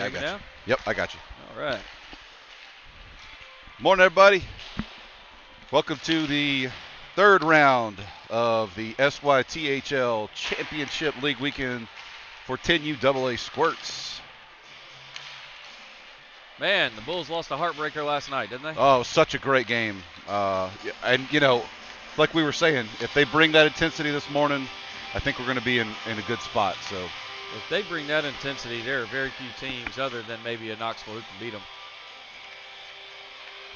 I got you. Now? Yep, I got you. All right. Morning, everybody. Welcome to the third round of the SYTHL Championship League weekend for 10U AA Squirts. Man, the Bulls lost a heartbreaker last night, didn't they? Oh, it was such a great game. And, you know, like we were saying, if they bring that intensity this morning, I think we're going to be in a good spot. So, if they bring that intensity, there are very few teams other than maybe a Knoxville who can beat them.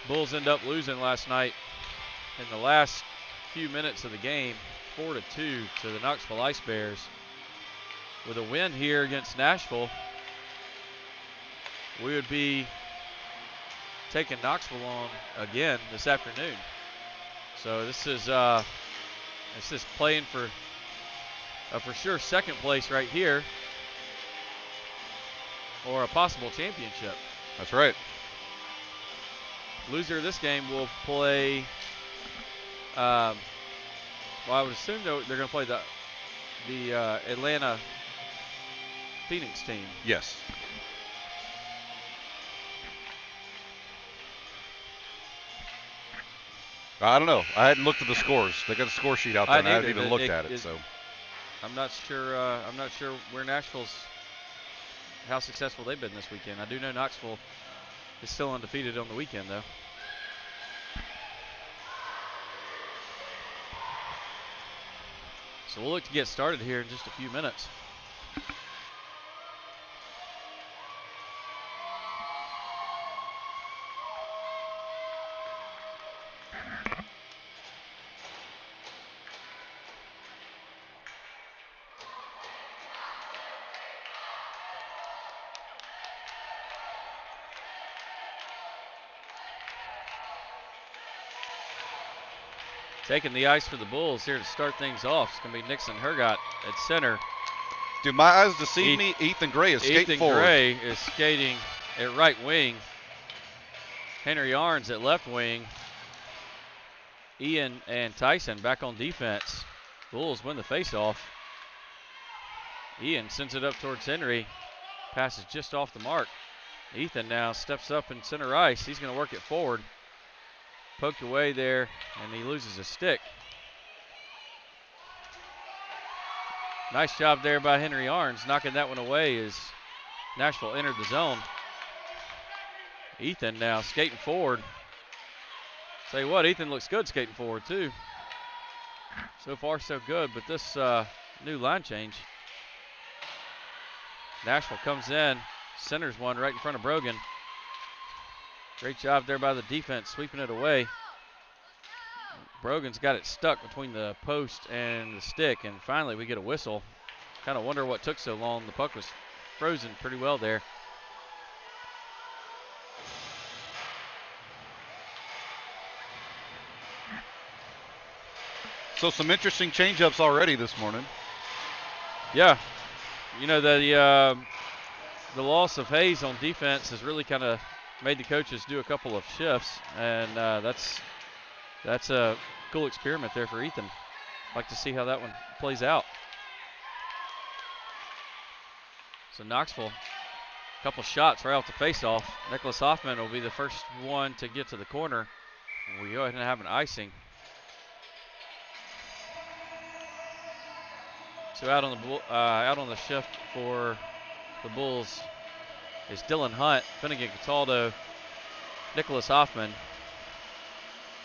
Bulls end up losing last night in the last few minutes of the game, 4-2 to the Knoxville Ice Bears. With a win here against Nashville, we would be taking Knoxville on again this afternoon. So this is playing for sure second place right here, or a possible championship. that's right. Loser of this game will play. Well, I would assume they're going to play the Atlanta Phoenix team. Yes. I don't know. I hadn't looked at the scores. They got a score sheet out there, and I hadn't even looked at it. So I'm not sure. I'm not sure where how successful they've been this weekend. I do know Knoxville is still undefeated on the weekend, though. So we'll look to get started here in just a few minutes. Taking the ice for the Bulls here to start things off. It's going to be Nixon Hergott at center. Dude, my eyes deceive me. Ethan Gray is skating forward. Ethan Gray is skating at right wing. Henry Arns at left wing. Ian and Tyson back on defense. Bulls win the faceoff. Ian sends it up towards Henry. Passes just off the mark. Ethan now steps up in center ice. He's going to work it forward. Poked away there, and he loses a stick. Nice job there by Henry Arns, knocking that one away as Nashville entered the zone. Ethan now skating forward. Tell you what, Ethan looks good skating forward too. So far so good, but this new line change. Nashville comes in, centers one right in front of Brogan. Great job there by the defense, sweeping it away. Brogan's got it stuck between the post and the stick, and finally we get a whistle. Kind of wonder what took so long. The puck was frozen pretty well there. So some interesting change-ups already this morning. Yeah, you know, the loss of Hayes on defense has really kind of made the coaches do a couple of shifts, and that's a cool experiment there for Ethan. Like to see how that one plays out. So Knoxville, a couple shots right off the face-off. Nicholas Hoffman will be the first one to get to the corner. We go ahead and have an icing. So out on the shift for the Bulls is Dylan Hunt, Finnegan Cataldo, Nicholas Hoffman,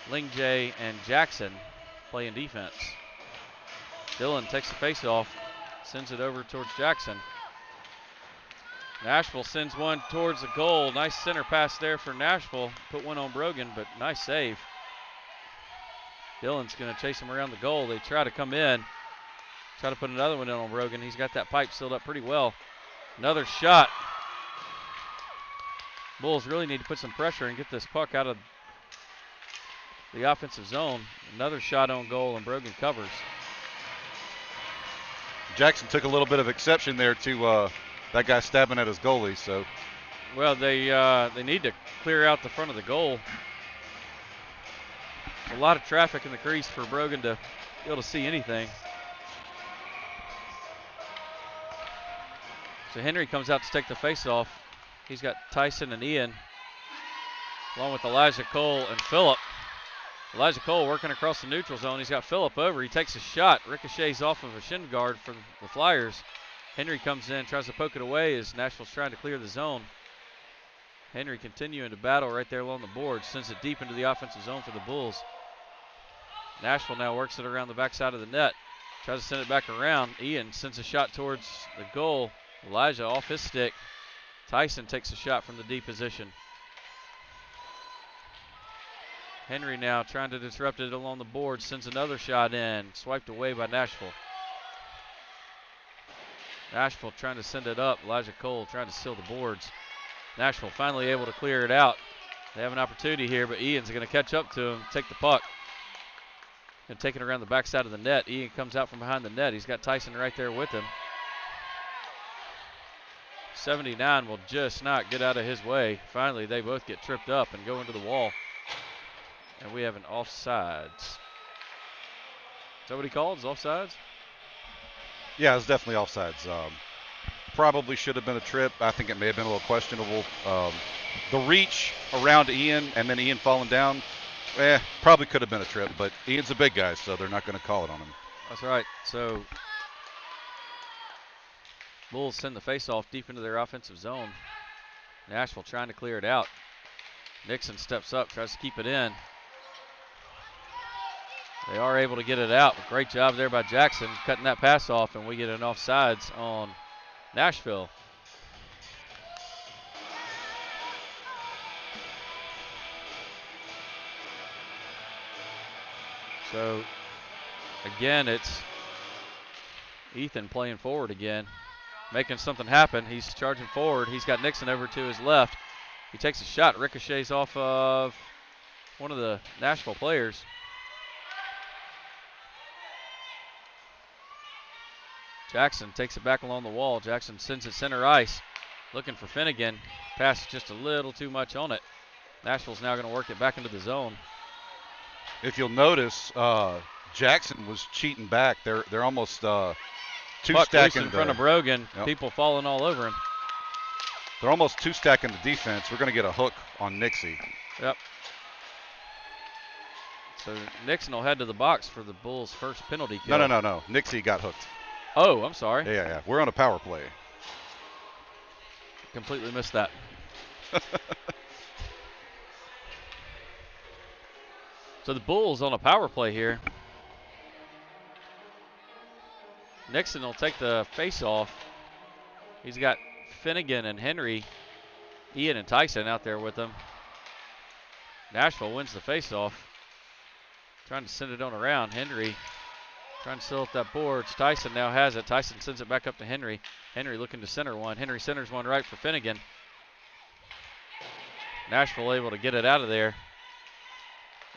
Ling J, and Jackson playing defense. Dylan takes the face-off, sends it over towards Jackson. Nashville sends one towards the goal. Nice center pass there for Nashville. Put one on Brogan, but nice save. Dylan's going to chase him around the goal. They try to come in, try to put another one in on Brogan. He's got that pipe sealed up pretty well. Another shot. Bulls really need to put some pressure and get this puck out of the offensive zone. Another shot on goal, and Brogan covers. Jackson took a little bit of exception there to that guy stabbing at his goalie. So, well, they need to clear out the front of the goal. A lot of traffic in the crease for Brogan to be able to see anything. So Henry comes out to take the face-off. He's got Tyson and Ian, along with Elijah Cole and Phillip. Elijah Cole working across the neutral zone. He's got Phillip over. He takes a shot, ricochets off of a shin guard from the Flyers. Henry comes in, tries to poke it away as Nashville's trying to clear the zone. Henry continuing to battle right there along the board, sends it deep into the offensive zone for the Bulls. Nashville now works it around the backside of the net, tries to send it back around. Ian sends a shot towards the goal. Elijah off his stick. Tyson takes a shot from the deep position. Henry now trying to disrupt it along the board, sends another shot in, swiped away by Nashville. Nashville trying to send it up. Elijah Cole trying to seal the boards. Nashville finally able to clear it out. They have an opportunity here, but Ian's going to catch up to him, take the puck, and take it around the backside of the net. Ian comes out from behind the net. He's got Tyson right there with him. 79 will just not get out of his way. Finally, they both get tripped up and go into the wall. And we have an offsides. Is that what he called? Is offsides? Yeah, it's definitely offsides. Probably should have been a trip. I think it may have been a little questionable. The reach around Ian and then Ian falling down, probably could have been a trip, but Ian's a big guy, so they're not going to call it on him. That's right. So Bulls send the faceoff deep into their offensive zone. Nashville trying to clear it out. Nixon steps up, tries to keep it in. They are able to get it out. Great job there by Jackson, cutting that pass off, and we get an offsides on Nashville. So, again, it's Ethan playing forward again, making something happen. He's charging forward. He's got Nixon over to his left. He takes a shot, ricochets off of one of the Nashville players. Jackson takes it back along the wall. Jackson sends it center ice, looking for Finnegan. Pass just a little too much on it. Nashville's now going to work it back into the zone. If you'll notice, Jackson was cheating back. They're almost two-stacking in front of Brogan. Yep. People falling all over him. They're almost two-stacking the defense. We're going to get a hook on Nixie. Yep. So Nixon will head to the box for the Bulls' first penalty kill. No. Nixie got hooked. Oh, I'm sorry. Yeah. We're on a power play. Completely missed that. So the Bulls on a power play here. Nixon will take the face-off. He's got Finnegan and Henry, Ian and Tyson out there with him. Nashville wins the face-off. Trying to send it on around. Henry trying to seal up that board. Tyson now has it. Tyson sends it back up to Henry. Henry looking to center one. Henry centers one right for Finnegan. Nashville able to get it out of there.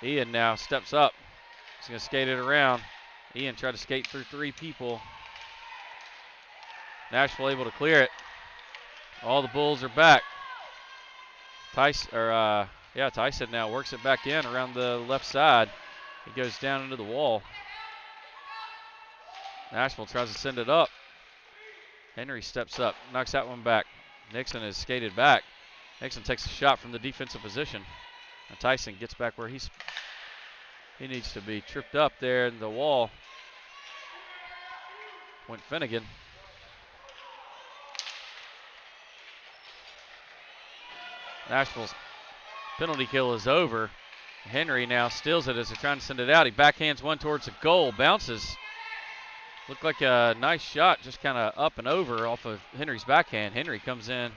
Ian now steps up. He's going to skate it around. Ian tried to skate through three people. Nashville able to clear it. All the Bulls are back. Tyson now works it back in around the left side. He goes down into the wall. Nashville tries to send it up. Henry steps up, knocks that one back. Nixon is skated back. Nixon takes a shot from the defensive position. And Tyson gets back where he needs to be. Tripped up there in the wall. Went Finnegan. Nashville's penalty kill is over. Henry now steals it as they're trying to send it out. He backhands one towards the goal, bounces. Looked like a nice shot, just kind of up and over off of Henry's backhand. Henry comes in,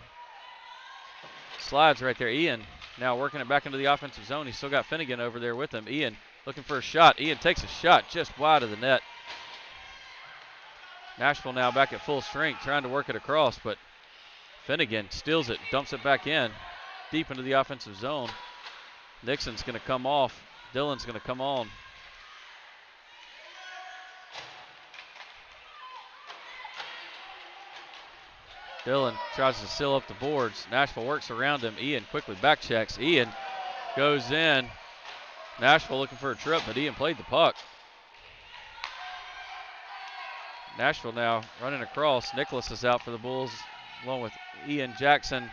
slides right there. Ian now working it back into the offensive zone. He's still got Finnegan over there with him. Ian looking for a shot. Ian takes a shot just wide of the net. Nashville now back at full strength, trying to work it across, but Finnegan steals it, dumps it back in, deep into the offensive zone. Nixon's going to come off. Dillon's going to come on. Dillon tries to seal up the boards. Nashville works around him. Ian quickly back checks. Ian goes in. Nashville looking for a trip, but Ian played the puck. Nashville now running across. Nicholas is out for the Bulls along with Ian Jackson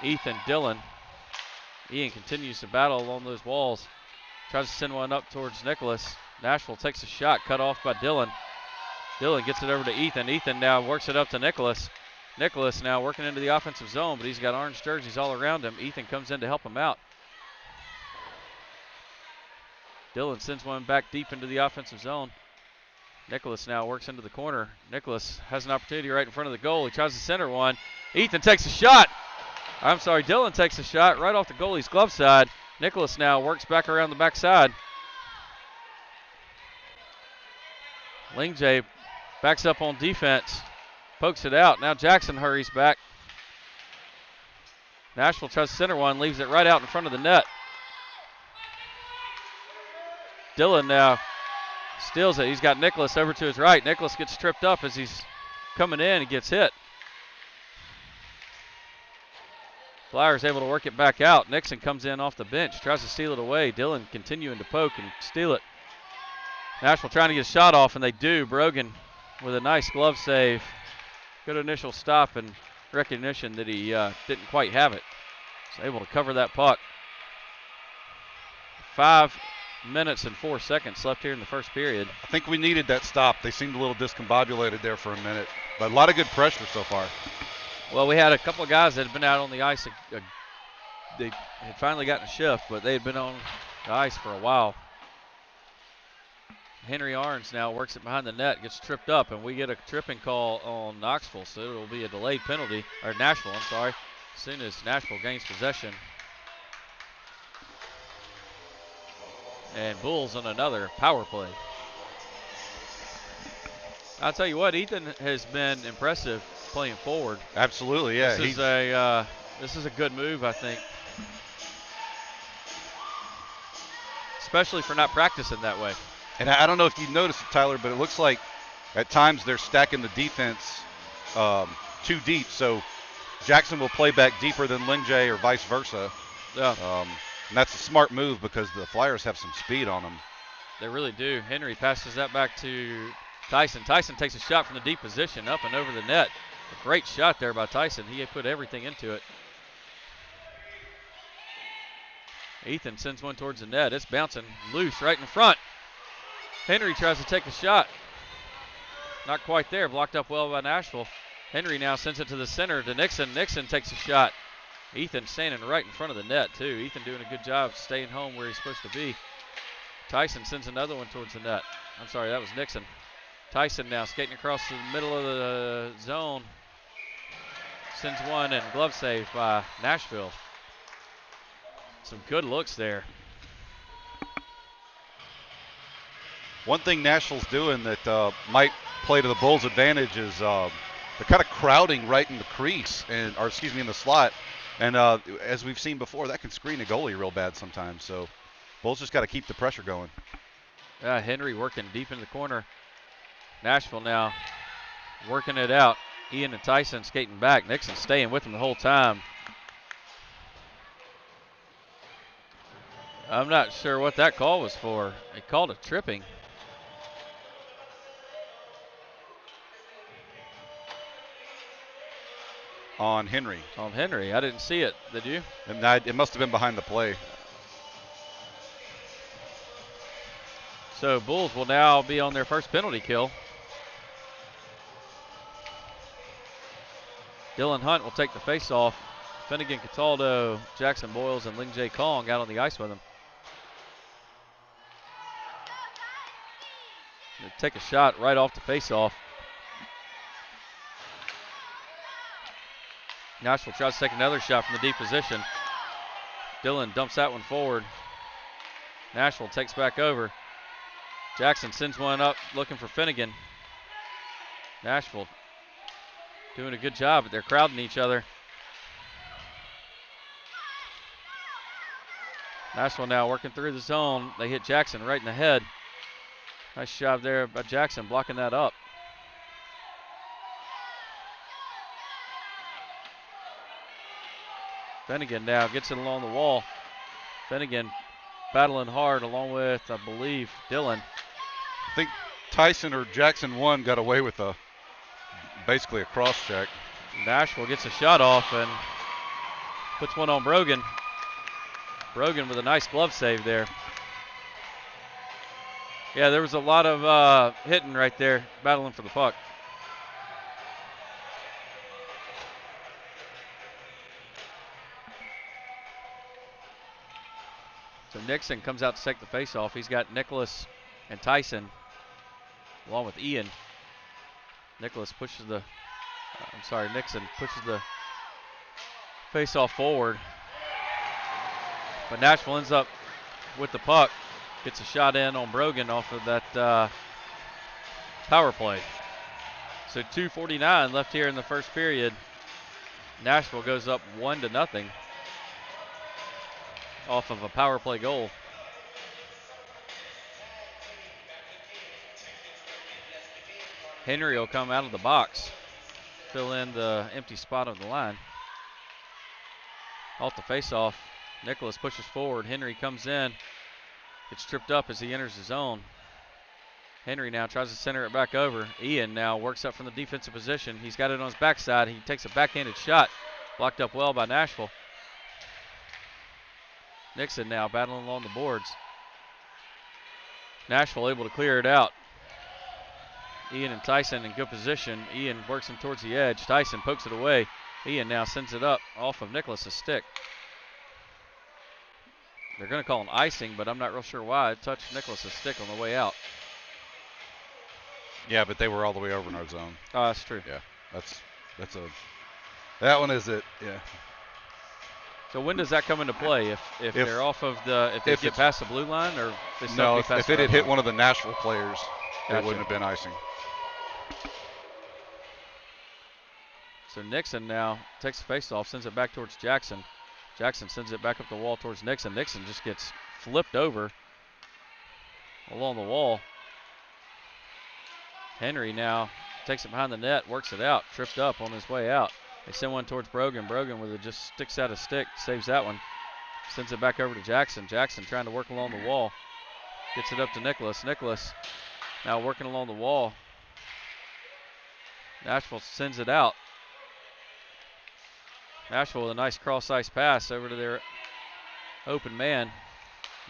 Ethan, Dillon. Ian continues to battle along those walls. Tries to send one up towards Nicholas. Nashville takes a shot, cut off by Dillon. Dillon gets it over to Ethan. Ethan now works it up to Nicholas. Nicholas now working into the offensive zone, but he's got orange jerseys all around him. Ethan comes in to help him out. Dillon sends one back deep into the offensive zone. Nicholas now works into the corner. Nicholas has an opportunity right in front of the goal. He tries to center one. Ethan takes a shot. Dillon takes a shot right off the goalie's glove side. Nicholas now works back around the backside. Lingjay backs up on defense, pokes it out. Now Jackson hurries back. Nashville tries to center one, leaves it right out in front of the net. Dillon now steals it. He's got Nicholas over to his right. Nicholas gets tripped up as he's coming in. He gets hit. Flyers able to work it back out. Nixon comes in off the bench, tries to steal it away. Dillon continuing to poke and steal it. Nashville trying to get a shot off, and they do. Brogan with a nice glove save. Good initial stop and recognition that he didn't quite have it. He's able to cover that puck. 5 minutes and 4 seconds left here in the first period. I think we needed that stop. They seemed a little discombobulated there for a minute, but a lot of good pressure so far. Well, we had a couple of guys that had been out on the ice. They had finally gotten a shift, but they had been on the ice for a while. Henry Arns now works it behind the net, gets tripped up, and we get a tripping call on Knoxville, so it will be a delayed penalty, or Nashville, I'm sorry, as soon as Nashville gains possession. And Bulls on another power play. I'll tell you what, Ethan has been impressive playing forward. Absolutely, yeah. This is a good move, I think. Especially for not practicing that way. And I don't know if you noticed it, Tyler, but it looks like at times they're stacking the defense too deep. So Jackson will play back deeper than Lingjay or vice versa. Yeah. And that's a smart move because the Flyers have some speed on them. They really do. Henry passes that back to Tyson. Tyson takes a shot from the deep position up and over the net. A great shot there by Tyson. He put everything into it. Ethan sends one towards the net. It's bouncing loose right in front. Henry tries to take a shot. Not quite there. Blocked up well by Nashville. Henry now sends it to the center to Nixon. Nixon takes a shot. Ethan standing right in front of the net, too. Ethan doing a good job staying home where he's supposed to be. Tyson sends another one towards the net. I'm sorry, that was Nixon. Tyson now skating across the middle of the zone. Sends one and glove save by Nashville. Some good looks there. One thing Nashville's doing that might play to the Bulls' advantage is they're kind of crowding right in the crease, in the slot. And as we've seen before, that can screen a goalie real bad sometimes. So Bulls just got to keep the pressure going. Henry working deep in the corner. Nashville now working it out. Ian and Tyson skating back. Nixon staying with him the whole time. I'm not sure what that call was for. They called it tripping. On Henry. On Henry. I didn't see it. Did you? It must have been behind the play. So Bulls will now be on their first penalty kill. Dylan Hunt will take the face-off. Finnegan, Cataldo, Jackson Boyles, and Lingjay Kong out on the ice with him. They take a shot right off the face-off. Nashville tries to take another shot from the deep position. Dillon dumps that one forward. Nashville takes back over. Jackson sends one up looking for Finnegan. Nashville doing a good job, but they're crowding each other. Nashville now working through the zone. They hit Jackson right in the head. Nice job there by Jackson blocking that up. Finnegan now gets it along the wall. Finnegan battling hard along with, I believe, Dillon. I think Tyson or Jackson 1 got away with basically a cross check. Nashville gets a shot off, and Puts one on Brogan. Brogan with a nice glove save there. Yeah, there was a lot of hitting right there, battling for the puck. So Nixon comes out to take the faceoff. He's got Nicholas and Tyson along with Ian. Nixon pushes the faceoff forward. But Nashville ends up with the puck. Gets a shot in on Brogan off of that power play. So 2:49 left here in the first period. Nashville goes up 1-0 off of a power play goal. Henry will come out of the box, fill in the empty spot on the line. Off the faceoff, Nicholas pushes forward. Henry comes in, gets tripped up as he enters the zone. Henry now tries to center it back over. Ian now works up from the defensive position. He's got it on his backside. He takes a backhanded shot, blocked up well by Nashville. Nixon now battling along the boards. Nashville able to clear it out. Ian and Tyson in good position. Ian works him towards the edge. Tyson pokes it away. Ian now sends it up off of Nicholas's stick. They're going to call him icing, but I'm not real sure why. It touched Nicholas's stick on the way out. Yeah, but they were all the way over in our zone. Oh, that's true. Yeah, that one is it. Yeah. So when does that come into play? If they're off of if they get past the blue line, or if it had hit one of the Nashville players, gotcha. It wouldn't have been icing. So Nixon now takes the faceoff, sends it back towards Jackson. Jackson sends it back up the wall towards Nixon. Nixon just gets flipped over along the wall. Henry now takes it behind the net, works it out, tripped up on his way out. They send one towards Brogan. Brogan with it just sticks out a stick, saves that one. Sends it back over to Jackson. Jackson trying to work along the wall. Gets it up to Nicholas. Nicholas now working along the wall. Nashville sends it out. Nashville with a nice cross-ice pass over to their open man.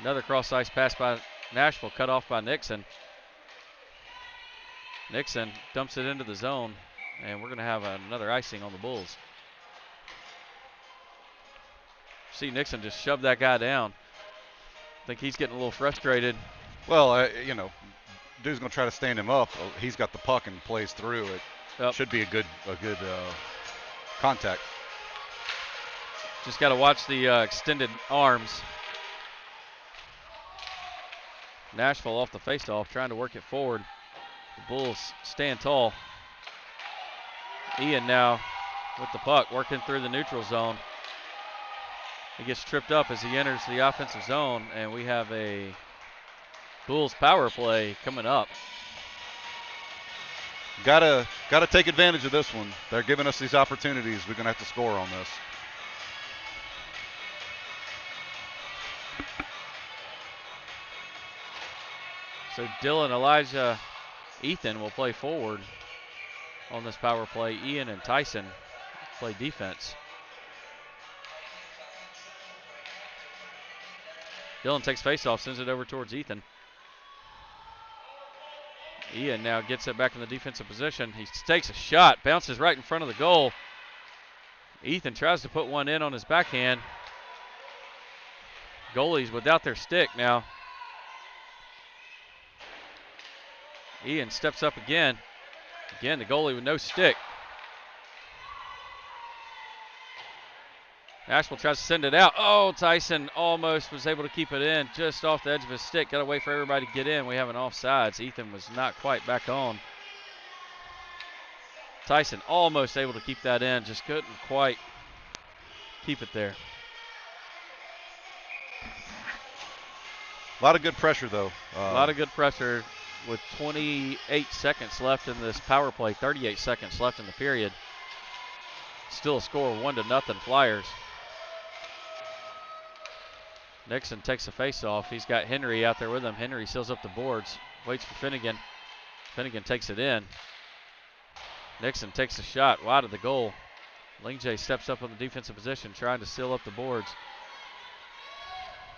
Another cross-ice pass by Nashville, cut off by Nixon. Nixon dumps it into the zone, and we're going to have another icing on the Bulls. See Nixon just shove that guy down. I think he's getting a little frustrated. Well, dude's going to try to stand him up. He's got the puck and plays through it. Yep. Should be a good contact. Just got to watch the extended arms. Nashville off the faceoff, trying to work it forward. The Bulls stand tall. Ian now with the puck, working through the neutral zone. He gets tripped up as he enters the offensive zone, and we have a Bulls power play coming up. Gotta take advantage of this one. They're giving us these opportunities. We're gonna have to score on this. So Dylan, Elijah, Ethan will play forward on this power play. Ian and Tyson play defense. Dylan takes faceoff, sends it over towards Ethan. Ian now gets it back in the defensive position. He takes a shot, bounces right in front of the goal. Ethan tries to put one in on his backhand. Goalies without their stick now. Ian steps up again. Again, the goalie with no stick. Nashville tries to send it out. Oh, Tyson almost was able to keep it in just off the edge of his stick. Got to wait for everybody to get in. We have an offsides. Ethan was not quite back on. Tyson almost able to keep that in. Just couldn't quite keep it there. A lot of good pressure, though. A lot of good pressure with 28 seconds left in this power play. 38 seconds left in the period. Still a score of 1-0 Flyers. Nixon takes a face-off. He's got Henry out there with him. Henry seals up the boards. Waits for Finnegan. Finnegan takes it in. Nixon takes a shot wide of the goal. Lingjay steps up on the defensive position, trying to seal up the boards.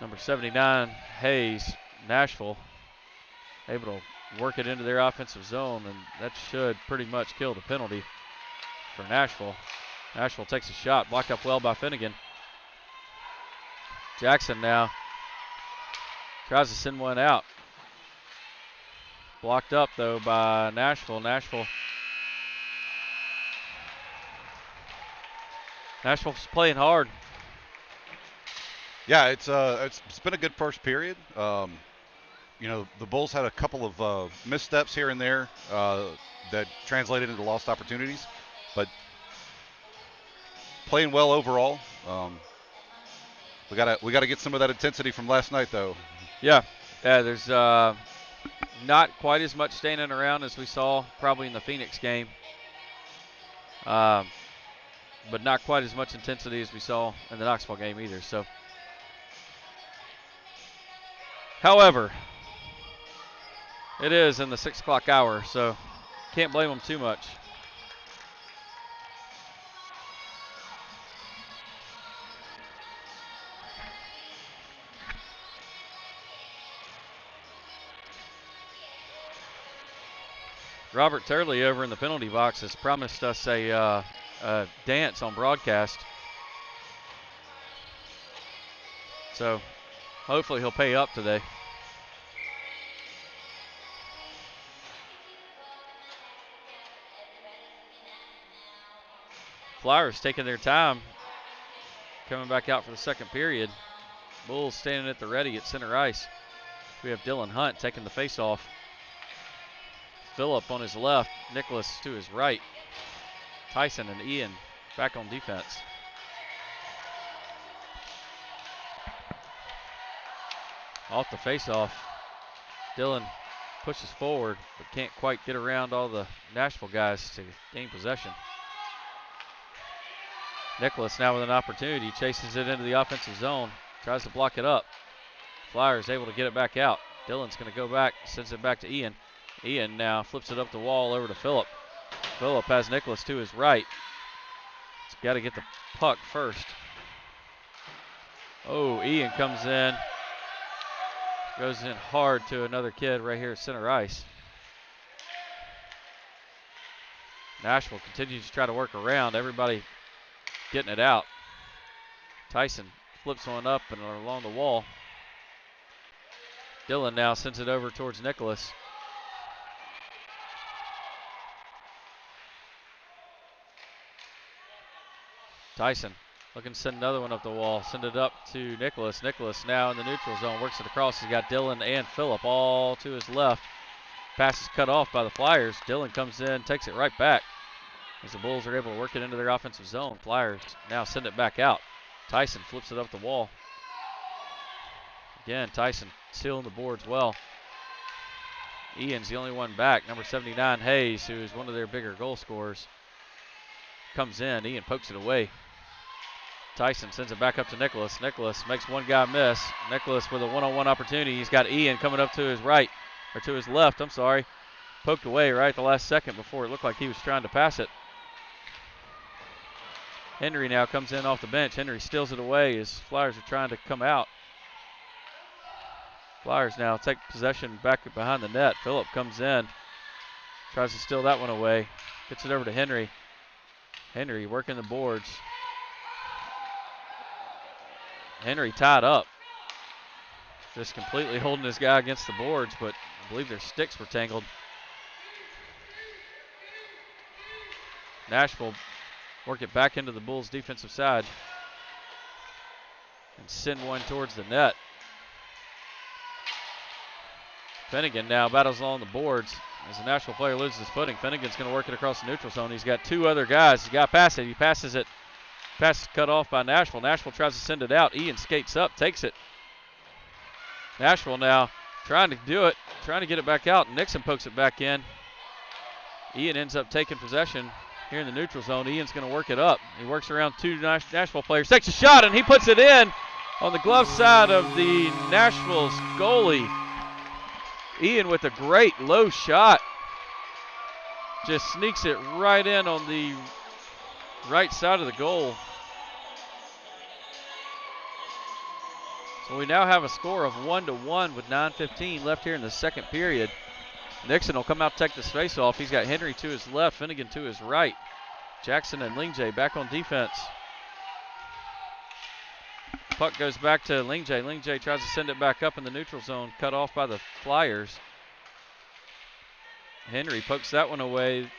Number 79, Hayes, Nashville, able to work it into their offensive zone, and that should pretty much kill the penalty for Nashville. Nashville takes a shot, blocked up well by Finnegan. Jackson now tries to send one out. Blocked up, though, by Nashville. Nashville's playing hard. Yeah, it's been a good first period. You know, the Bulls had a couple of missteps here and there that translated into lost opportunities, but playing well overall. We gotta get some of that intensity from last night, though. Yeah, there's not quite as much standing around as we saw probably in the Phoenix game, but not quite as much intensity as we saw in the Knoxville game either. So, however, it is in the 6 o'clock hour, so can't blame them too much. Robert Turley over in the penalty box has promised us a dance on broadcast. So hopefully he'll pay up today. Flyers taking their time, coming back out for the second period. Bulls standing at the ready at center ice. We have Dylan Hunt taking the face-off. Phillip on his left, Nicholas to his right. Tyson and Ian back on defense. Off the face-off, Dylan pushes forward, but can't quite get around all the Nashville guys to gain possession. Nicholas now with an opportunity, chases it into the offensive zone, tries to block it up. Flyers able to get it back out. Dylan's going to go back, sends it back to Ian. Ian now flips it up the wall over to Phillip. Phillip has Nicholas to his right. He's got to get the puck first. Oh, Ian comes in. Goes in hard to another kid right here at center ice. Nashville continues to try to work around. Everybody getting it out. Tyson flips one up and along the wall. Dylan now sends it over towards Nicholas. Tyson looking to send another one up the wall. Send it up to Nicholas. Nicholas now in the neutral zone. Works it across. He's got Dylan and Phillip all to his left. Pass is cut off by the Flyers. Dylan comes in, takes it right back. As the Bulls are able to work it into their offensive zone. Flyers now send it back out. Tyson flips it up the wall. Again, Tyson sealing the boards well. Ian's the only one back. Number 79, Hayes, who is one of their bigger goal scorers, comes in. Ian pokes it away. Tyson sends it back up to Nicholas. Nicholas makes one guy miss. Nicholas with a one-on-one opportunity. He's got Ian coming up to his right, or to his left, I'm sorry. Poked away right at the last second before it looked like he was trying to pass it. Henry now comes in off the bench. Henry steals it away as Flyers are trying to come out. Flyers now take possession back behind the net. Phillip comes in, tries to steal that one away. Gets it over to Henry. Henry working the boards. Henry tied up. Just completely holding this guy against the boards, but I believe their sticks were tangled. Nashville work it back into the Bulls' defensive side and send one towards the net. Finnegan now battles along the boards. As the Nashville player loses his footing, Finnegan's going to work it across the neutral zone. He's got two other guys. He's got to pass it. He passes it. Pass is cut off by Nashville. Nashville tries to send it out. Ian skates up, takes it. Nashville now trying to do it, trying to get it back out. Nixon pokes it back in. Ian ends up taking possession here in the neutral zone. Ian's going to work it up. He works around two Nashville players, takes a shot, and he puts it in on the glove side of the Nashville's goalie. Ian with a great low shot. Just sneaks it right in on the right side of the goal. So we now have a score of 1-1 with 9:15 left here in the second period. Nixon will come out to take this face-off. He's got Henry to his left, Finnegan to his right. Jackson and Lingjay back on defense. Puck goes back to Lingjay. Lingjay tries to send it back up in the neutral zone, cut off by the Flyers. Henry pokes that one away.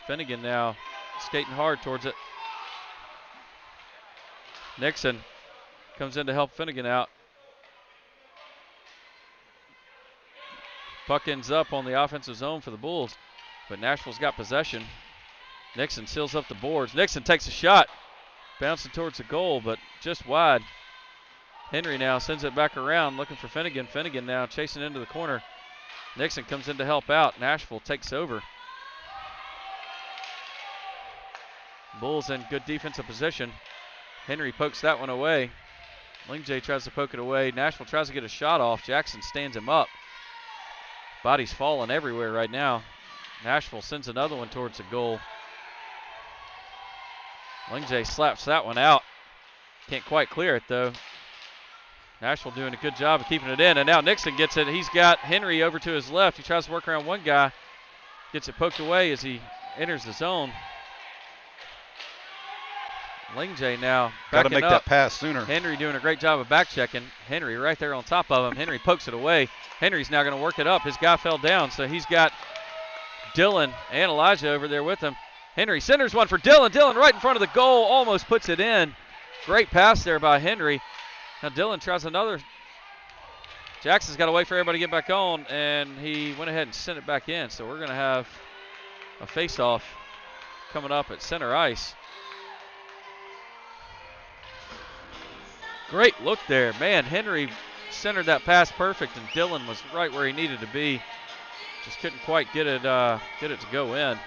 Finnegan now skating hard towards it. Nixon comes in to help Finnegan out. Puck ends up on the offensive zone for the Bulls, but Nashville's got possession. Nixon seals up the boards. Nixon takes a shot, bouncing towards the goal, but just wide. Henry now sends it back around, looking for Finnegan. Finnegan now chasing into the corner. Nixon comes in to help out. Nashville takes over. Bulls in good defensive position. Henry pokes that one away. Lingjay tries to poke it away. Nashville tries to get a shot off. Jackson stands him up. Bodies falling everywhere right now. Nashville sends another one towards the goal. Lingjay slaps that one out. Can't quite clear it though. Nashville doing a good job of keeping it in, and now Nixon gets it. He's got Henry over to his left. He tries to work around one guy. Gets it poked away as he enters the zone. Lingjay now got to backing make up. that pass sooner. Henry doing a great job of back checking. Henry right there on top of him. Henry pokes it away. Henry's now going to work it up. His guy fell down, so he's got Dylan and Elijah over there with him. Henry centers one for Dylan. Dylan right in front of the goal, almost puts it in. Great pass there by Henry. Now Dylan tries another. Jackson's got to wait for everybody to get back on, and he went ahead and sent it back in. So we're going to have a face-off coming up at center ice. Great look there. Man, Henry centered that pass perfect, and Dylan was right where he needed to be. Just couldn't quite get it to go in.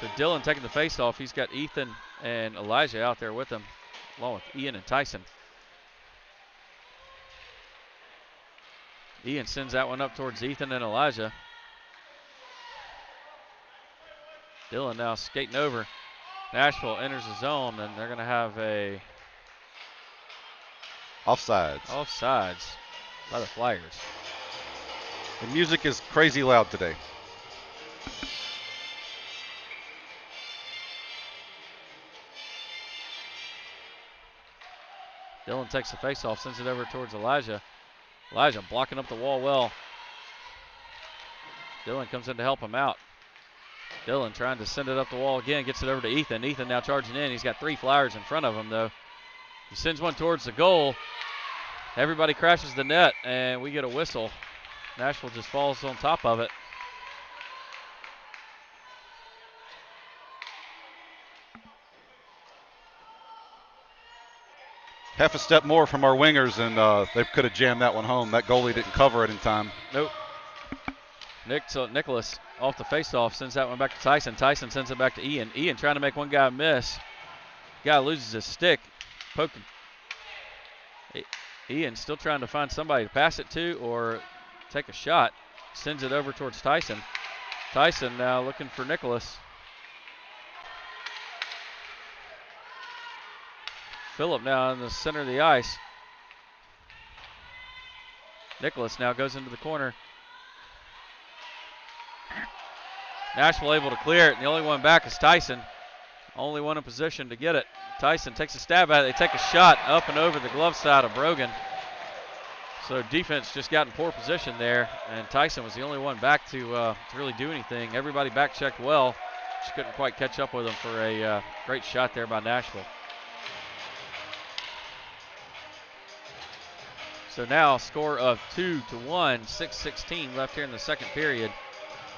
So Dylan taking the face-off. He's got Ethan and Elijah out there with him, along with Ian and Tyson. Ian sends that one up towards Ethan and Elijah. Dylan now skating over. Nashville enters the zone, and they're going to have a offsides by the Flyers. The music is crazy loud today. Dylan takes the faceoff, sends it over towards Elijah. Elijah blocking up the wall well. Dylan comes in to help him out. Dylan trying to send it up the wall again, gets it over to Ethan. Ethan now charging in. He's got 3 Flyers in front of him, though. He sends one towards the goal. Everybody crashes the net, and we get a whistle. Nashville just falls on top of it. Half a step more from our wingers, and they could have jammed that one home. That goalie didn't cover it in time. Nope. Nicholas off the faceoff sends that one back to Tyson. Tyson sends it back to Ian. Ian trying to make one guy miss. Guy loses his stick. Poking. Ian still trying to find somebody to pass it to or take a shot. Sends it over towards Tyson. Tyson now looking for Nicholas. Phillip now in the center of the ice. Nicholas now goes into the corner. Nashville able to clear it, and the only one back is Tyson. Only one in position to get it. Tyson takes a stab at it. They take a shot up and over the glove side of Brogan. So defense just got in poor position there, and Tyson was the only one back to really do anything. Everybody back checked well. Just couldn't quite catch up with him for a great shot there by Nashville. So now a score of 2-1, 6:16 left here in the second period.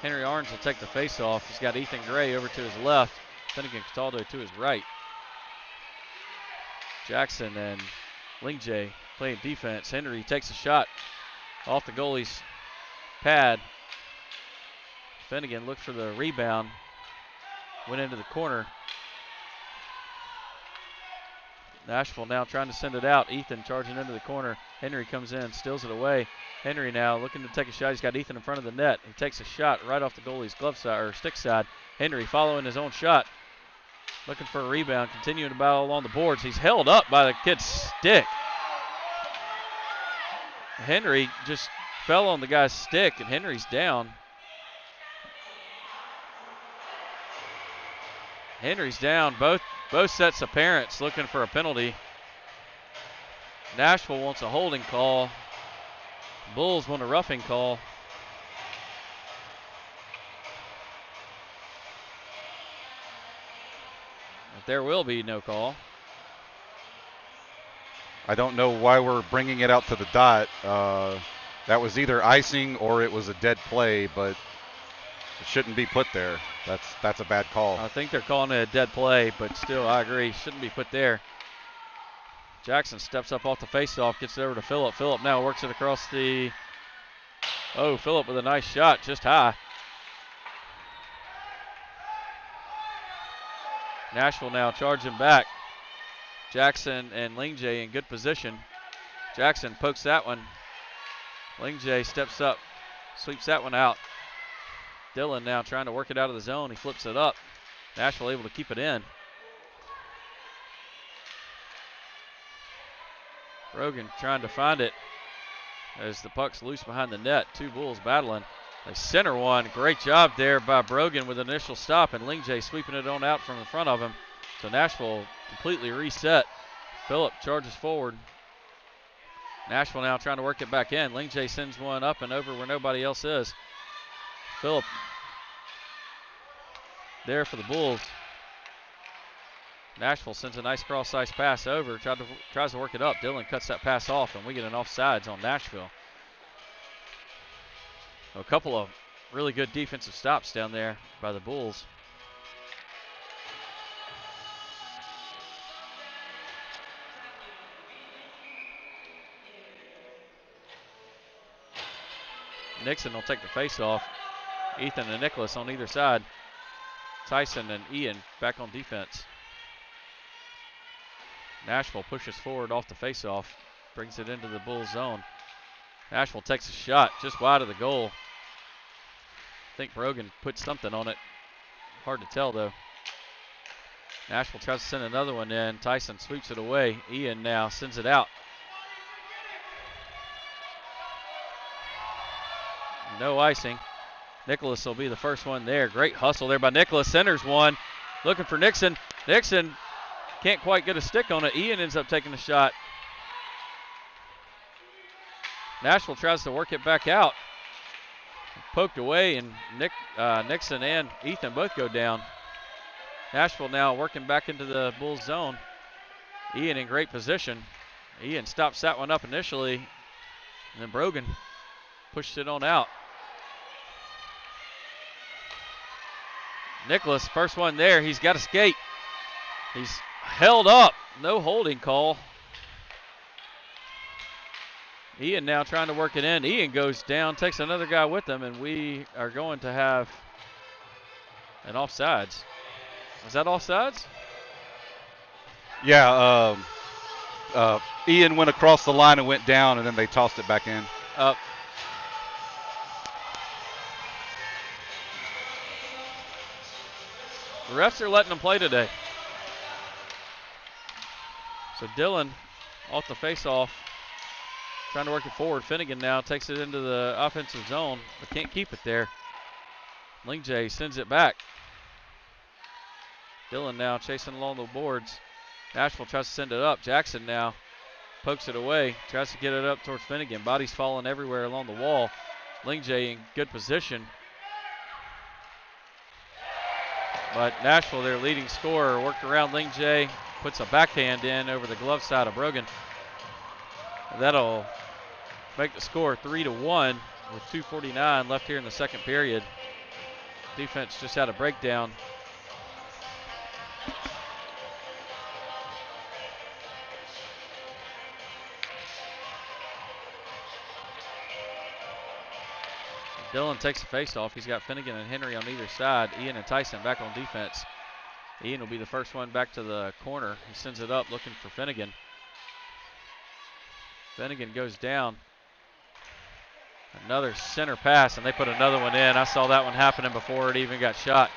Henry Orange will take the face-off. He's got Ethan Gray over to his left. Finnegan Cataldo to his right. Jackson and Lingjay playing defense. Henry takes a shot off the goalie's pad. Finnegan looked for the rebound. Went into the corner. Nashville now trying to send it out. Ethan charging into the corner. Henry comes in, steals it away. Henry now looking to take a shot. He's got Ethan in front of the net. He takes a shot right off the goalie's glove side or stick side. Henry following his own shot. looking for a rebound, continuing to battle along the boards. He's held up by the kid's stick. Henry just fell on the guy's stick, and Henry's down. Henry's down. Both sets of parents looking for a penalty. Nashville wants a holding call. Bulls want a roughing call. But there will be no call. I don't know why we're bringing it out to the dot. That was either icing or it was a dead play, but it shouldn't be put there. That's a bad call. I think they're calling it a dead play, but still, I agree. Shouldn't be put there. Jackson steps up off the faceoff, gets it over to Phillip. Phillip now works it across the... Oh, Phillip with a nice shot, just high. Nashville now charging back. Jackson and Lingjay in good position. Jackson pokes that one. Lingjay steps up, sweeps that one out. Dillon now trying to work it out of the zone. He flips it up. Nashville able to keep it in. Brogan trying to find it as the puck's loose behind the net. Two Bulls battling. They center one. Great job there by Brogan with initial stop, and Lingjay sweeping it on out from the front of him. So Nashville completely reset. Phillip charges forward. Nashville now trying to work it back in. Lingjay sends one up and over where nobody else is. Phillip there for the Bulls. Nashville sends a nice cross-ice pass over, tries to work it up. Dillon cuts that pass off, and we get an offsides on Nashville. A couple of really good defensive stops down there by the Bulls. Nixon will take the face-off. Ethan and Nicholas on either side. Tyson and Ian back on defense. Nashville pushes forward off the faceoff, brings it into the Bulls zone. Nashville takes a shot just wide of the goal. I think Brogan put something on it. Hard to tell though. Nashville tries to send another one in. Tyson sweeps it away. Ian now sends it out. No icing. Nicholas will be the first one there. Great hustle there by Nicholas. Centers one. Looking for Nixon. Nixon can't quite get a stick on it. Ian ends up taking the shot. Nashville tries to work it back out. Poked away, and Nixon and Ethan both go down. Nashville now working back into the Bulls zone. Ian in great position. Ian stops that one up initially, and then Brogan pushed it on out. Nicholas, first one there. He's got to skate. He's held up. No holding call. Ian now trying to work it in. Ian goes down, takes another guy with him, and we are going to have an offsides. Was that offsides? Yeah. Ian went across the line and went down, and then they tossed it back in. The refs are letting them play today. So Dillon off the face-off, trying to work it forward. Finnegan now takes it into the offensive zone, but can't keep it there. Lingjay sends it back. Dillon now chasing along the boards. Nashville tries to send it up. Jackson now pokes it away, tries to get it up towards Finnegan. Bodies falling everywhere along the wall. Lingjay in good position. But Nashville, their leading scorer, worked around Lingjay, puts a backhand in over the glove side of Brogan. That'll make the score 3-1 with 2:49 left here in the second period. Defense just had a breakdown. Dillon takes the face-off. He's got Finnegan and Henry on either side. Ian and Tyson back on defense. Ian will be the first one back to the corner. He sends it up looking for Finnegan. Finnegan goes down. Another center pass, and they put another one in. I saw that one happening before it even got shot.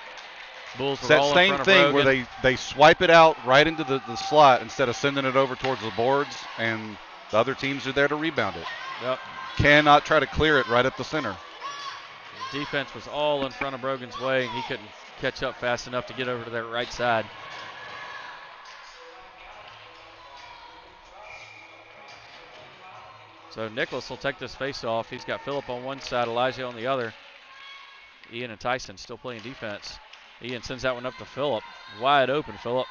Bulls were all in Same front of thing Brogan. where they swipe it out right into the slot instead of sending it over towards the boards, and the other teams are there to rebound it. Yep. Cannot try to clear it right up the center. Defense was all in front of Brogan's way, and he couldn't catch up fast enough to get over to that right side. So Nicholas will take this face off. He's got Phillip on one side, Elijah on the other. Ian and Tyson still playing defense. Ian sends that one up to Phillip. Wide open, Phillip.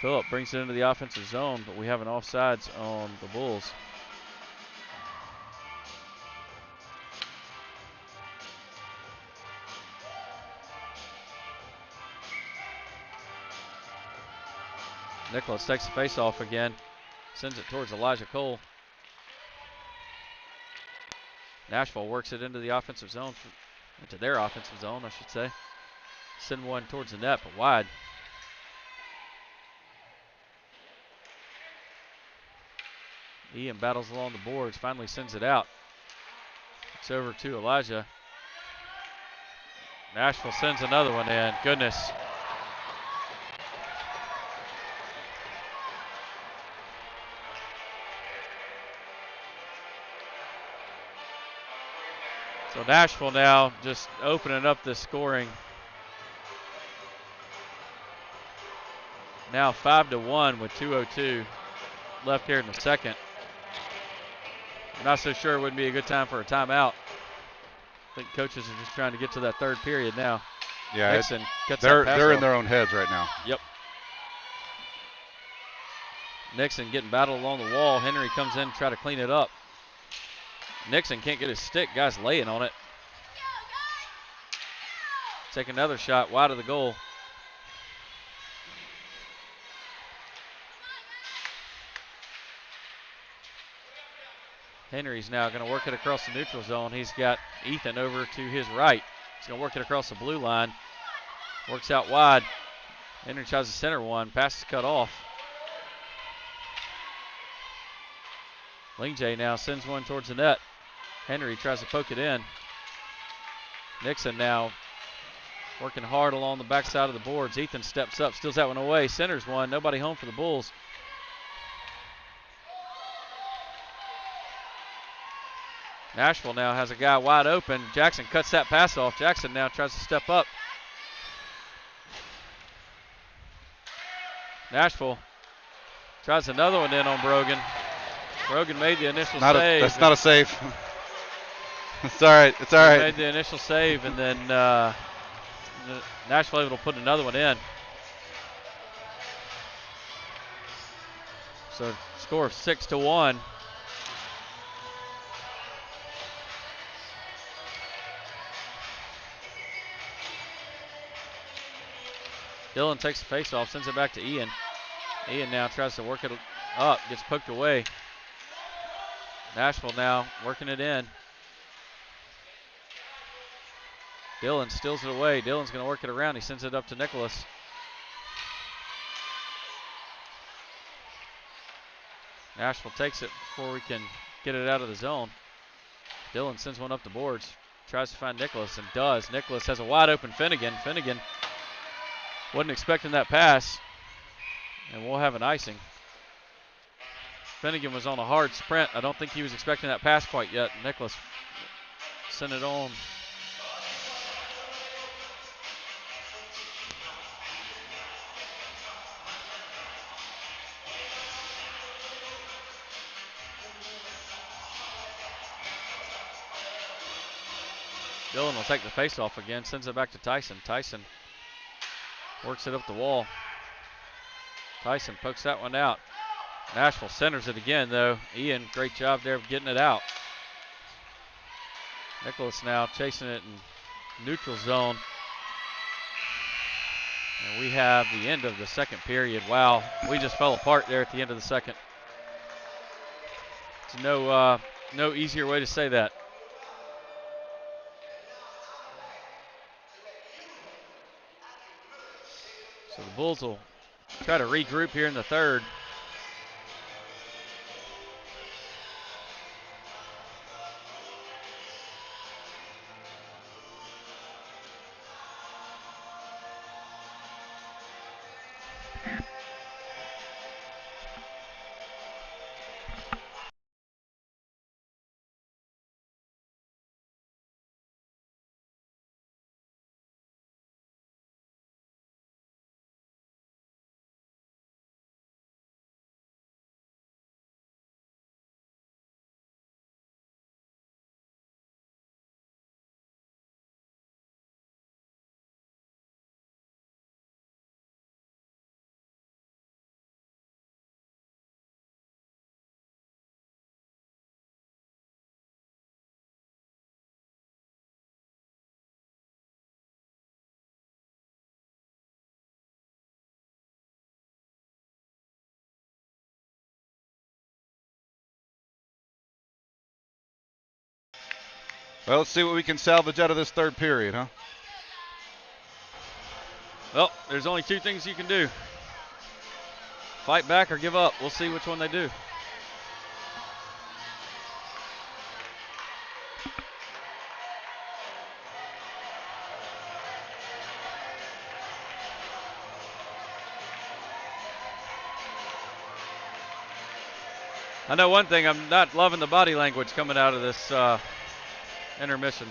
Phillip brings it into the offensive zone, but we have an offsides on the Bulls. Nicholas takes the face off again. Sends it towards Elijah Cole. Nashville works it into the offensive zone, into their offensive zone, I should say. Send one towards the net, but wide. Ian battles along the boards, finally sends it out. It's over to Elijah. Nashville sends another one in. Goodness. So Nashville now just opening up the scoring. Now 5-1 with 2:02 left here in the second. I'm not so sure it wouldn't be a good time for a timeout. I think coaches are just trying to get to that third period now. Yeah, Nixon gets that pass they're off. in their own heads right now. Yep. Nixon getting battled along the wall. Henry comes in to try to clean it up. Nixon can't get his stick. Guy's laying on it. Take another shot wide of the goal. Henry's now going to work it across the neutral zone. He's got Ethan over to his right. He's going to work it across the blue line. Works out wide. Henry tries to center one. Pass is cut off. Lingjay now sends one towards the net. Henry tries to poke it in. Nixon now working hard along the backside of the boards. Ethan steps up, steals that one away. Centers one. Nobody home for the Bulls. Nashville now has a guy wide open. Jackson cuts that pass off. Jackson now tries to step up. Nashville tries another one in on Brogan. Brogan made the initial save. That's not a save. It's all right. It's all right. Made the initial save, and then Nashville able to put another one in. So score of 6-1. Dylan takes the face off, sends it back to Ian. Ian now tries to work it up, gets poked away. Nashville now working it in. Dylan steals it away. Dylan's going to work it around. He sends it up to Nicholas. Nashville takes it before we can get it out of the zone. Dylan sends one up the boards. Tries to find Nicholas and does. Nicholas has a wide open Finnegan. Finnegan wasn't expecting that pass. And we'll have an icing. Finnegan was on a hard sprint. I don't think he was expecting that pass quite yet. Nicholas sent it on. Dylan will take the face off again, sends it back to Tyson. Tyson works it up the wall. Tyson pokes that one out. Nashville centers it again, though. Ian, great job there of getting it out. Nicholas now chasing it in neutral zone. And we have the end of the second period. Wow, we just fell apart there at the end of the second. There's no easier way to say that. So the Bulls will try to regroup here in the third. Well, let's see what we can salvage out of this third period, huh? Well, there's only two things you can do. Fight back or give up. We'll see which one they do. I know one thing, I'm not loving the body language coming out of this intermission.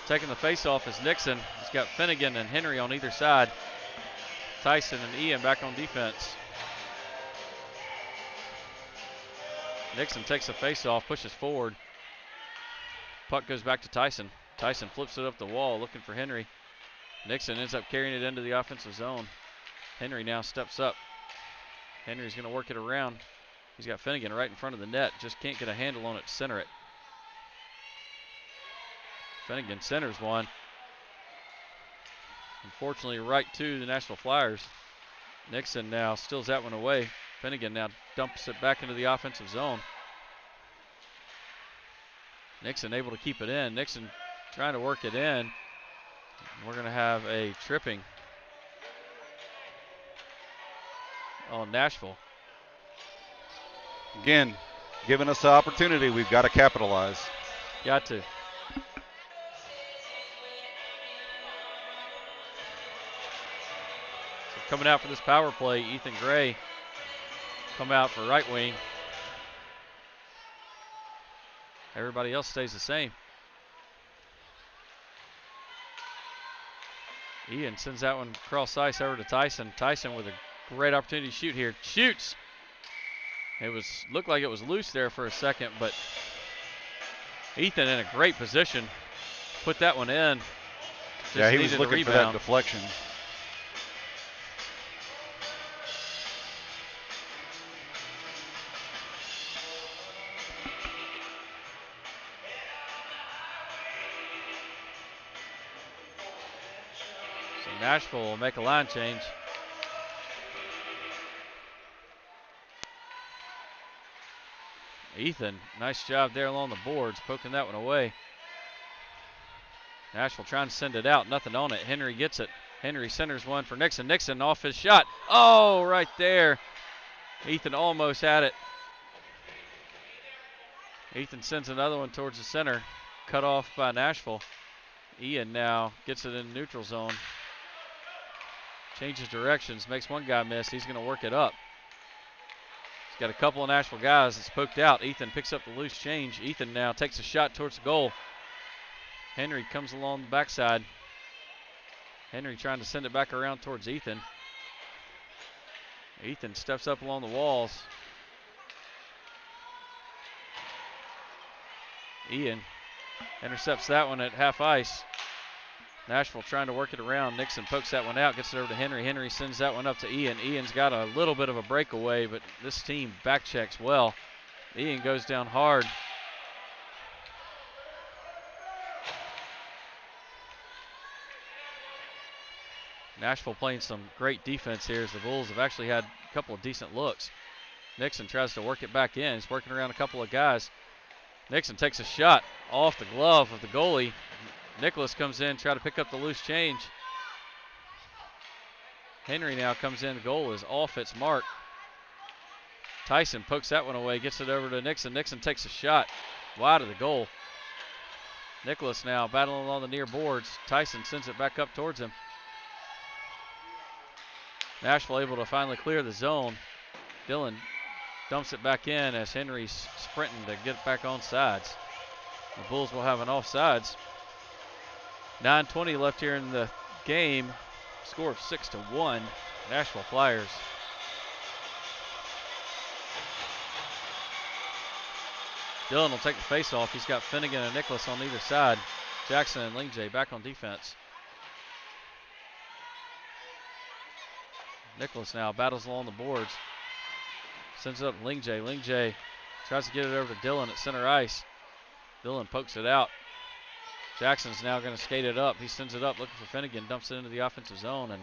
Taking the face-off is Nixon. He's got Finnegan and Henry on either side. Tyson and Ian back on defense. Nixon takes the face-off, pushes forward. Puck goes back to Tyson. Tyson flips it up the wall, looking for Henry. Nixon ends up carrying it into the offensive zone. Henry now steps up. Henry's going to work it around. He's got Finnegan right in front of the net. Just can't get a handle on it to center it. Finnegan centers one. Unfortunately, right to the Nashville Flyers. Nixon now steals that one away. Finnegan now dumps it back into the offensive zone. Nixon able to keep it in. Nixon trying to work it in. We're going to have a tripping on Nashville. Again, giving us the opportunity, we've got to capitalize. Got to. So coming out for this power play, Ethan Gray come out for right wing. Everybody else stays the same. Ian sends that one across ice over to Tyson. Tyson with a great opportunity to shoot here. Shoots. It looked like it was loose there for a second, but Ethan in a great position. Put that one in. Yeah, he was looking for that deflection. So Nashville will make a line change. Ethan, nice job there along the boards, poking that one away. Nashville trying to send it out, nothing on it. Henry gets it. Henry centers one for Nixon. Nixon off his shot. Oh, right there. Ethan almost had it. Ethan sends another one towards the center. Cut off by Nashville. Ian now gets it in the neutral zone. Changes directions, makes one guy miss. He's going to work it up. Got a couple of Nashville guys that's poked out. Ethan picks up the loose change. Ethan now takes a shot towards the goal. Henry comes along the backside. Henry trying to send it back around towards Ethan. Ethan steps up along the walls. Ian intercepts that one at half ice. Nashville trying to work it around. Nixon pokes that one out, gets it over to Henry. Henry sends that one up to Ian. Ian's got a little bit of a breakaway, but this team back checks well. Ian goes down hard. Nashville playing some great defense here as the Bulls have actually had a couple of decent looks. Nixon tries to work it back in. He's working around a couple of guys. Nixon takes a shot off the glove of the goalie. Nicholas comes in, try to pick up the loose change. Henry now comes in. The goal is off its mark. Tyson pokes that one away, gets it over to Nixon. Nixon takes a shot wide of the goal. Nicholas now battling along the near boards. Tyson sends it back up towards him. Nashville able to finally clear the zone. Dillon dumps it back in as Henry's sprinting to get back on sides. The Bulls will have an offsides. 9:20 left here in the game. Score of 6-1. Nashville Flyers. Dillon will take the face-off. He's got Finnegan and Nicholas on either side. Jackson and Lingjay back on defense. Nicholas now battles along the boards. Sends it up to Lingjay. Lingjay tries to get it over to Dillon at center ice. Dillon pokes it out. Jackson's now going to skate it up. He sends it up looking for Finnegan, dumps it into the offensive zone, and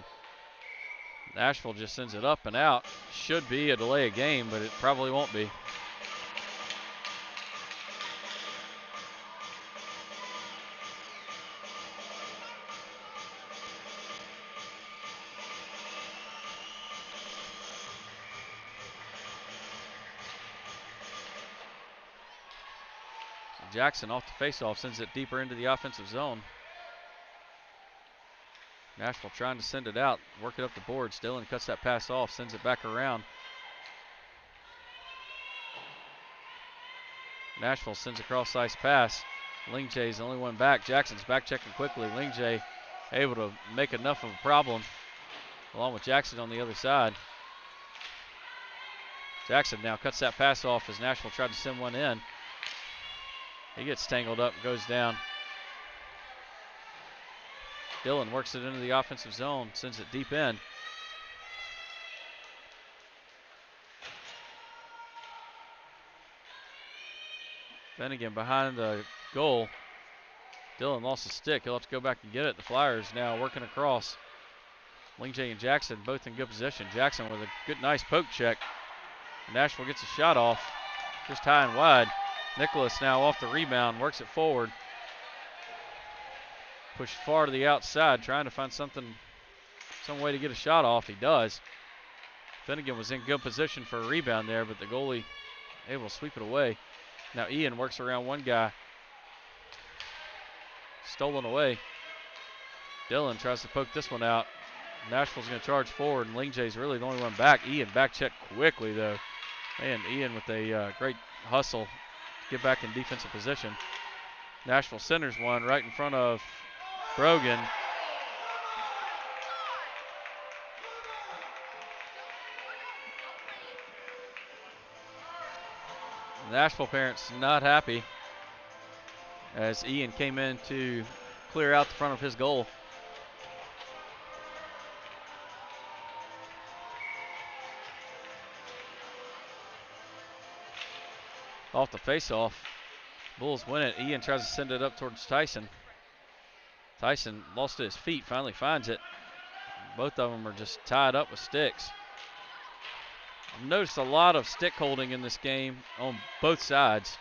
Nashville just sends it up and out. Should be a delay of game, but it probably won't be. Jackson off the faceoff sends it deeper into the offensive zone. Nashville trying to send it out, work it up the boards. Dillon cuts that pass off, sends it back around. Nashville sends a cross-ice pass. Lingjay's the only one back. Jackson's back checking quickly. Lingjay able to make enough of a problem, along with Jackson on the other side. Jackson now cuts that pass off as Nashville tried to send one in. He gets tangled up and goes down. Dillon works it into the offensive zone, sends it deep in. Finnegan behind the goal. Dillon lost a stick. He'll have to go back and get it. The Flyers now working across. Lingjay and Jackson both in good position. Jackson with a good, nice poke check. Nashville gets a shot off, just high and wide. Nicholas now off the rebound, works it forward. Pushed far to the outside, trying to find some way to get a shot off. He does. Finnegan was in good position for a rebound there, but the goalie able to sweep it away. Now Ian works around one guy. Stolen away. Dillon tries to poke this one out. Nashville's going to charge forward, and Lingjay's really the only one back. Ian back check quickly, though. And Ian with a great hustle to get back in defensive position. Nashville centers one right in front of Brogan. Nashville parents not happy as Ian came in to clear out the front of his goal. Off the faceoff, Bulls win it. Ian tries to send it up towards Tyson. Tyson lost to his feet, finally finds it. Both of them are just tied up with sticks. I've noticed a lot of stick holding in this game on both sides.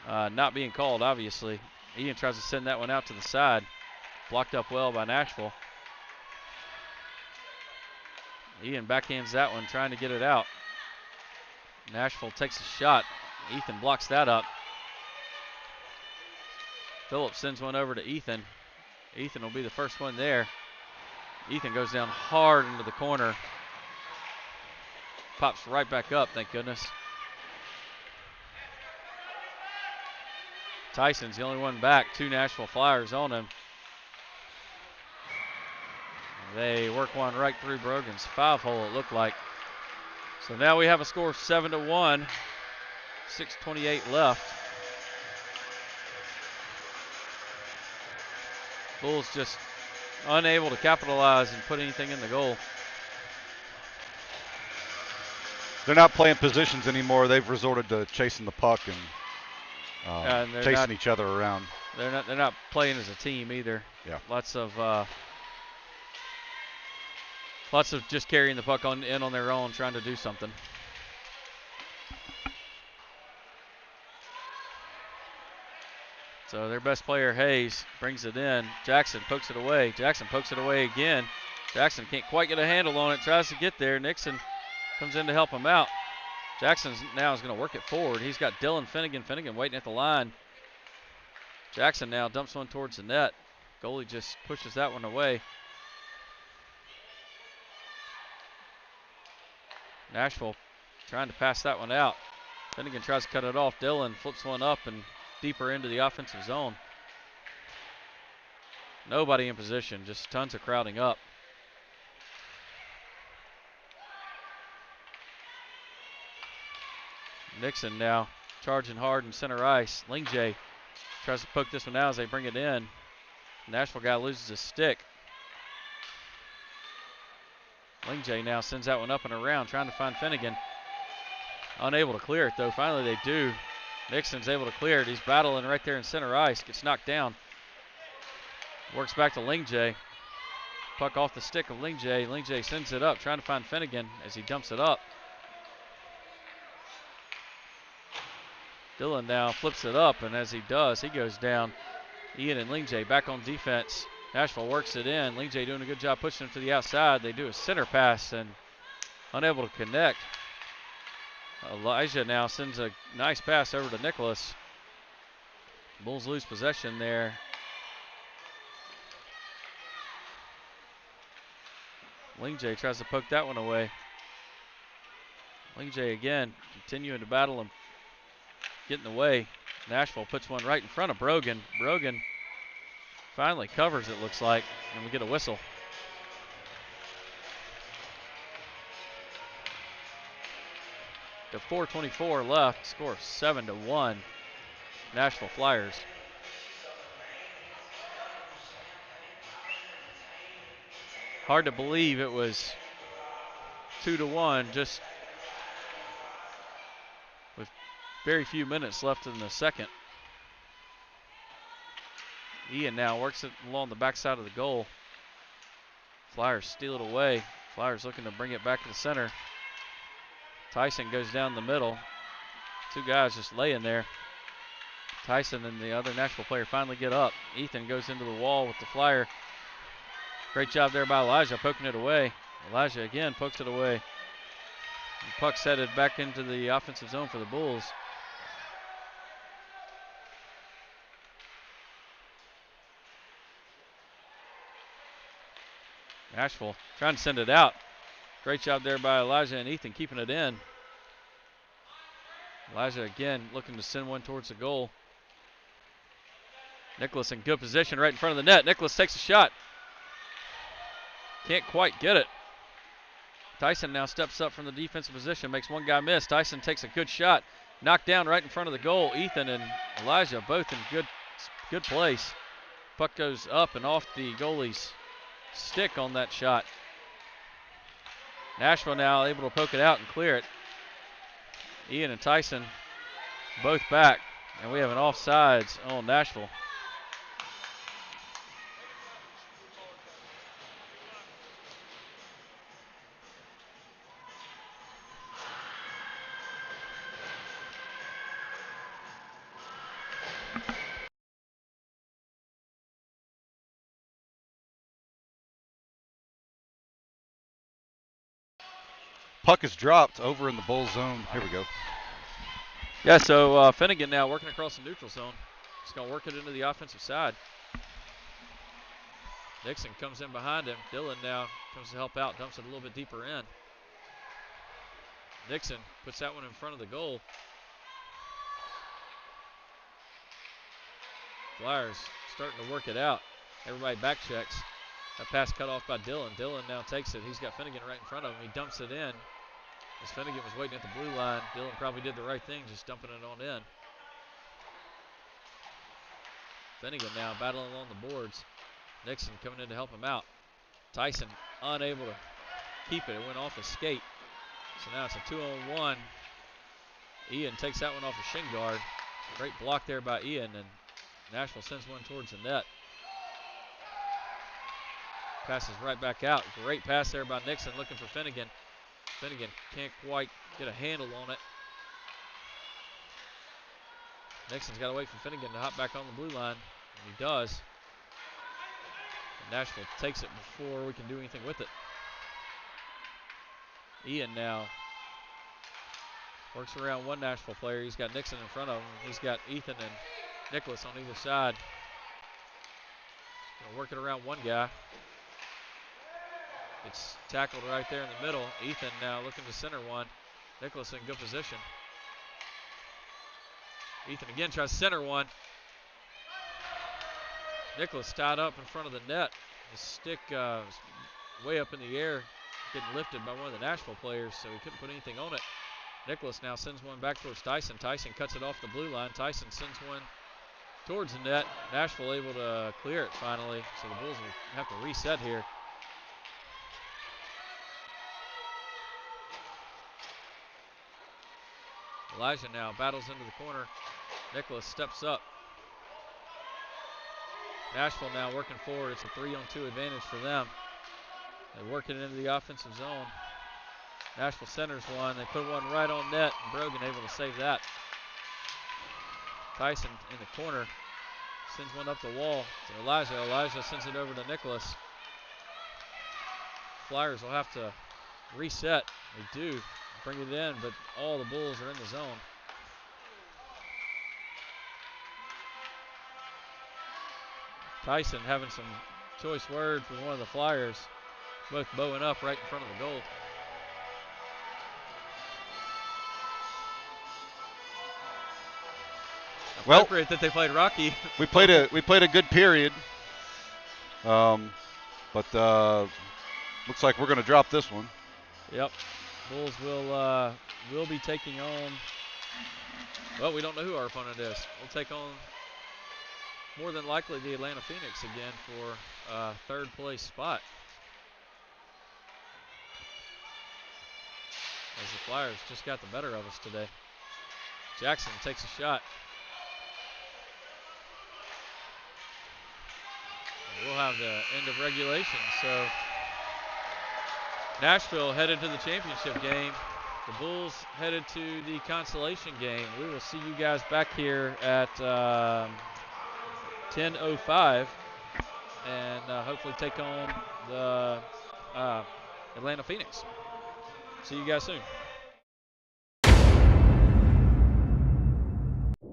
Not being called, obviously. Ian tries to send that one out to the side. Blocked up well by Nashville. Ian backhands that one, trying to get it out. Nashville takes a shot. Ethan blocks that up. Phillips sends one over to Ethan. Ethan will be the first one there. Ethan goes down hard into the corner. Pops right back up, thank goodness. Tyson's the only one back. 2 Nashville Flyers on him. They work one right through Brogan's 5-hole, it looked like. So now we have a score of 7-1. 6:28 left. Bulls just unable to capitalize and put anything in the goal. They're not playing positions anymore. They've resorted to chasing the puck and chasing each other around. They're not playing as a team either. Yeah. Lots of just carrying the puck in on their own, trying to do something. So their best player, Hayes, brings it in. Jackson pokes it away. Jackson pokes it away again. Jackson can't quite get a handle on it, tries to get there. Nixon comes in to help him out. Jackson now is going to work it forward. He's got Dillon Finnegan waiting at the line. Jackson now dumps one towards the net. Goalie just pushes that one away. Nashville trying to pass that one out. Finnegan tries to cut it off. Dillon flips one up and deeper into the offensive zone. Nobody in position, just tons of crowding up. Nixon now charging hard in center ice. Lingjay tries to poke this one out as they bring it in. Nashville guy loses his stick. Lingjay now sends that one up and around, trying to find Finnegan. Unable to clear it, though. Finally, they do. Nixon's able to clear it. He's battling right there in center ice. Gets knocked down. Works back to Lingjay. Puck off the stick of Lingjay. Lingjay sends it up, trying to find Finnegan as he dumps it up. Dillon now flips it up, and as he does, he goes down. Ian and Lingjay back on defense. Nashville works it in. Lingjay doing a good job pushing it to the outside. They do a center pass and unable to connect. Elijah now sends a nice pass over to Nicholas. Bulls lose possession there. Lingjay tries to poke that one away. Lingjay again continuing to battle and get in the way. Nashville puts one right in front of Brogan. Brogan finally covers, it looks like, and we get a whistle. The 4:24 left, score 7-1, Nashville Flyers. Hard to believe it was 2-1, just with very few minutes left in the second. Ian now works it along the backside of the goal. Flyers steal it away. Flyers looking to bring it back to the center. Tyson goes down the middle. Two guys just laying there. Tyson and the other Nashville player finally get up. Ethan goes into the wall with the Flyer. Great job there by Elijah poking it away. Elijah again pokes it away. The puck's headed back into the offensive zone for the Bulls. Nashville trying to send it out. Great job there by Elijah and Ethan keeping it in. Elijah again looking to send one towards the goal. Nicholas in good position right in front of the net. Nicholas takes a shot. Can't quite get it. Tyson now steps up from the defensive position, makes one guy miss. Tyson takes a good shot. Knocked down right in front of the goal. Ethan and Elijah both in good place. Puck goes up and off the goalie's stick on that shot. Nashville now able to poke it out and clear it. Ian and Tyson both back, and we have an offsides on Nashville. Puck is dropped over in the Bull zone. Here we go. Yeah, so Finnegan now working across the neutral zone. He's going to work it into the offensive side. Dixon comes in behind him. Dylan now comes to help out, dumps it a little bit deeper in. Dixon puts that one in front of the goal. Flyers starting to work it out. Everybody back checks. That pass cut off by Dylan. Dylan now takes it. He's got Finnegan right in front of him. He dumps it in. As Finnegan was waiting at the blue line, Dylan probably did the right thing, just dumping it on in. Finnegan now battling along the boards. Nixon coming in to help him out. Tyson unable to keep it. It went off his skate. So now it's a 2-on-1. Ian takes that one off his shin guard. Great block there by Ian, and Nashville sends one towards the net. Passes right back out. Great pass there by Nixon looking for Finnegan. Finnegan can't quite get a handle on it. Nixon's got to wait for Finnegan to hop back on the blue line, and he does. And Nashville takes it before we can do anything with it. Ian now works around one Nashville player. He's got Nixon in front of him. He's got Ethan and Nicholas on either side. Gonna work it around one guy. It's tackled right there in the middle. Ethan now looking to center one. Nicholas in good position. Ethan again tries to center one. Nicholas tied up in front of the net. His stick was way up in the air, getting lifted by one of the Nashville players, so he couldn't put anything on it. Nicholas now sends one back towards Tyson. Tyson cuts it off the blue line. Tyson sends one towards the net. Nashville able to clear it finally, so the Bulls will have to reset here. Elijah now battles into the corner. Nicholas steps up. Nashville now working forward. It's a 3-on-2 advantage for them. They work it into the offensive zone. Nashville centers one. They put one right on net, and Brogan able to save that. Tyson in the corner sends one up the wall to Elijah. Elijah sends it over to Nicholas. Flyers will have to reset. They do. Bring it in, but all the Bulls are in the zone. Tyson having some choice words with one of the Flyers, both bowing up right in front of the goal. Well, appropriate that they played Rocky. we played a good period, but looks like we're going to drop this one. Yep, Bulls will be taking on. Well, we don't know who our opponent is. We'll take on more than likely the Atlanta Phoenix again for third place spot. As the Flyers just got the better of us today. Jackson takes a shot. We'll have the end of regulation. So Nashville headed to the championship game. The Bulls headed to the consolation game. We will see you guys back here at 10:05 and hopefully take on the Atlanta Phoenix. See you guys soon.